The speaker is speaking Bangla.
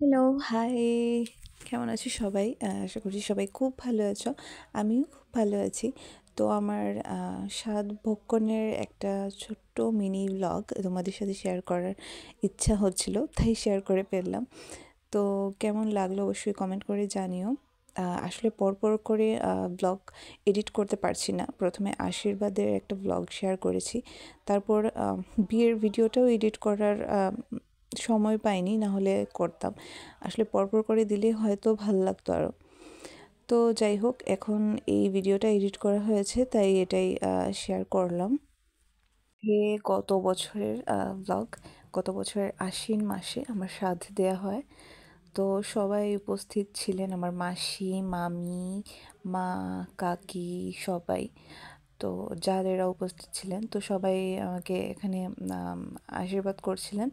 Hello, high. কেমন আছো সবাই? আশা করছি সবাই খুব ভালো আছো। আমিও খুব ভালো আছি। তো আমার স্বাদ ভক্ষণের একটা ছোট্ট মিনি ভ্লগ তোমাদের সাথে শেয়ার করার ইচ্ছা হচ্ছিল, তাই শেয়ার করে ফেললাম। তো কেমন লাগলো অবশ্যই কমেন্ট করে জানিও। আসলে পরপর করে ব্লগ এডিট করতে পারছি না। প্রথমে আশীর্বাদের একটা ব্লগ শেয়ার করেছি। তারপর বিয়ের ভিডিওটাও এডিট করার সময় পাইনি, না হলে করতাম। আসলে পরপর করে দিলে হয়তো ভালো লাগতো আরও। তো যাই হোক, এখন এই ভিডিওটা এডিট করা হয়েছে, তাই এটাই শেয়ার করলাম। এ গত বছরের ব্লগ। গত বছরের আশ্বিন মাসে আমার শ্রাদ্ধ দেয়া হয়। তো সবাই উপস্থিত ছিলেন, আমার মাসি, মামি, মা, কাকি সবাই। তো যাদেরা উপস্থিত ছিলেন তো সবাই আমাকে এখানে আশীর্বাদ করছিলেন।